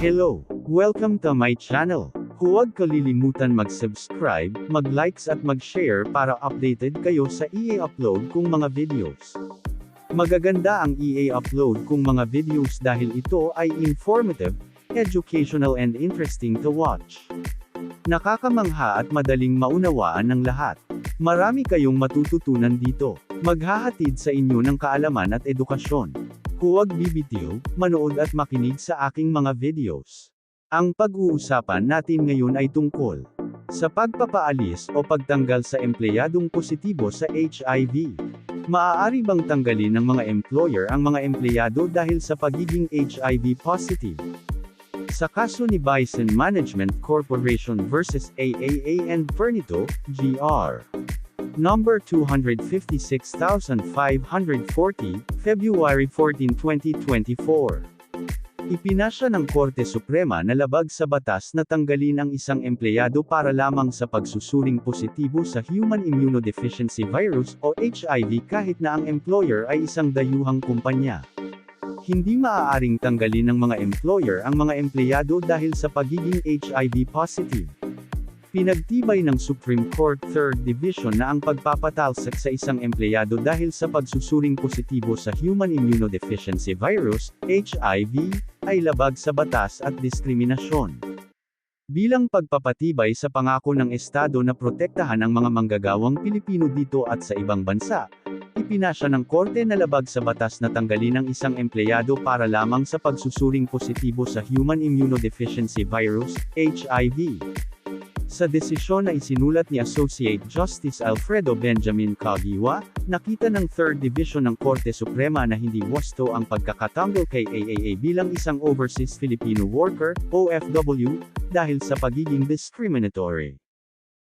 Hello! Welcome to my channel. Huwag kalilimutan mag-subscribe, mag-likes at mag-share para updated kayo sa i-upload kong mga videos. Magaganda ang i-upload kong mga videos dahil ito ay informative, educational and interesting to watch. Nakakamangha at madaling maunawaan ng lahat. Marami kayong matututunan dito. Maghahatid sa inyo ng kaalaman at edukasyon. Huwag bibitiw, manood at makinig sa aking mga videos. Ang pag-uusapan natin ngayon ay tungkol sa pagpapaalis o pagtanggal sa empleyadong positibo sa HIV. Maaari bang tanggalin ng mga employer ang mga empleyado dahil sa pagiging HIV positive? Sa kaso ni Bison Management Corporation versus AAA and Pernito, Gr. Number 256,540, February 14, 2024. Ipinasya ng Korte Suprema na labag sa batas na tanggalin ang isang empleyado para lamang sa pagsusuring positibo sa Human Immunodeficiency Virus o HIV kahit na ang employer ay isang dayuhang kumpanya. Hindi maaaring tanggalin ng mga employer ang mga empleyado dahil sa pagiging HIV positive. Pinagtibay ng Supreme Court 3rd Division na ang pagpapatalsak sa isang empleyado dahil sa pagsusuring positibo sa Human Immunodeficiency Virus, HIV, ay labag sa batas at diskriminasyon. Bilang pagpapatibay sa pangako ng Estado na protektahan ang mga manggagawang Pilipino dito at sa ibang bansa, ipinasya ng Korte na labag sa batas na tanggalin ang isang empleyado para lamang sa pagsusuring positibo sa Human Immunodeficiency Virus, HIV. Sa desisyon na isinulat ni Associate Justice Alfredo Benjamin Caguioa, nakita ng 3rd Division ng Korte Suprema na hindi wasto ang pagkakatanggol kay AAA bilang isang overseas Filipino worker, OFW, dahil sa pagiging discriminatory.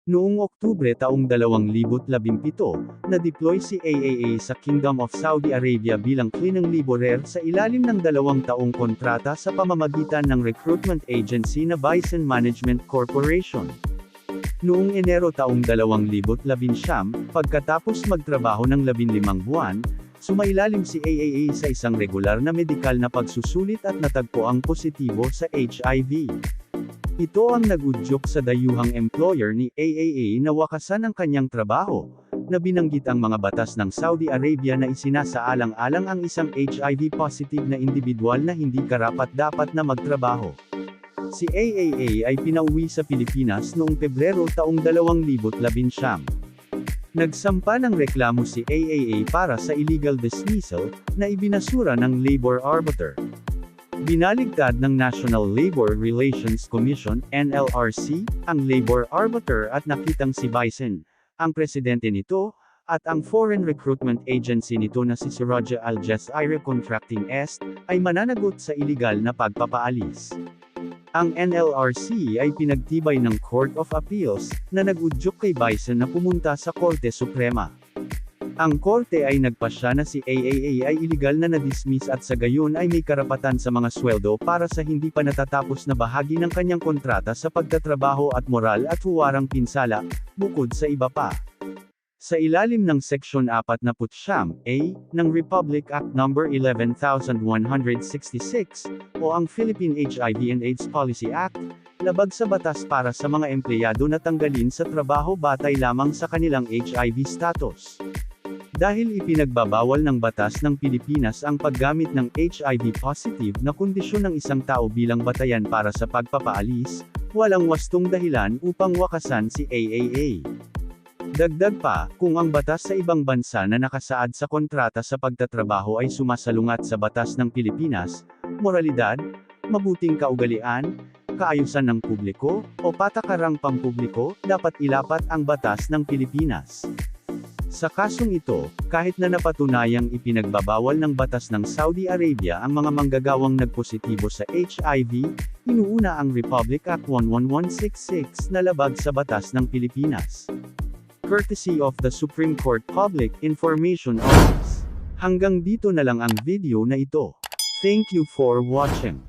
Noong Oktubre taong 2017, na-deploy si AAA sa Kingdom of Saudi Arabia bilang cleaning laborer sa ilalim ng 2 taong kontrata sa pamamagitan ng recruitment agency na Bison Management Corporation. Noong Enero taong 2019, pagkatapos magtrabaho ng 15 buwan, sumailalim si AAA sa isang regular na medikal na pagsusulit at natagpo ang positibo sa HIV. Ito ang nagudyok sa dayuhang employer ni AAA na wakasan ang kanyang trabaho, na binanggit ang mga batas ng Saudi Arabia na isinasaalang-alang ang isang HIV positive na individual na hindi karapat-dapat na magtrabaho. Si AAA ay pinauwi sa Pilipinas noong Pebrero taong 2019. Nagsampa ng reklamo si AAA para sa illegal dismissal, na ibinasura ng labor arbiter. Binaligtad ng National Labor Relations Commission, NLRC, ang labor arbiter at nakitang si Bison, ang presidente nito, at ang foreign recruitment agency nito na si Siraja Al Jazeera Contracting Est, ay mananagot sa iligal na pagpapaalis. Ang NLRC ay pinagtibay ng Court of Appeals, na nagudyok kay Bison na pumunta sa Korte Suprema. Ang korte ay nagpasya na si AAA ay iligal na na-dismiss at sa gayon ay may karapatan sa mga sweldo para sa hindi pa natatapos na bahagi ng kanyang kontrata sa pagtatrabaho at moral at huwarang pinsala, bukod sa iba pa. Sa ilalim ng Seksyon 49A, ng Republic Act No. 11,166, o ang Philippine HIV and AIDS Policy Act, labag sa batas para sa mga empleyado na tanggalin sa trabaho batay lamang sa kanilang HIV status. Dahil ipinagbabawal ng batas ng Pilipinas ang paggamit ng HIV positive na kondisyon ng isang tao bilang batayan para sa pagpapaalis, walang wastong dahilan upang wakasan si AAA. Dagdag pa, kung ang batas sa ibang bansa na nakasaad sa kontrata sa pagtatrabaho ay sumasalungat sa batas ng Pilipinas, moralidad, mabuting kaugalian, kaayusan ng publiko, o patakarang pampubliko, dapat ilapat ang batas ng Pilipinas. Sa kasong ito, kahit na napatunayang ipinagbabawal ng batas ng Saudi Arabia ang mga manggagawang nagpositibo sa HIV, inuuna ang Republic Act 11166 na labag sa batas ng Pilipinas. Courtesy of the Supreme Court Public Information Office. Hanggang dito na lang ang video na ito. Thank you for watching.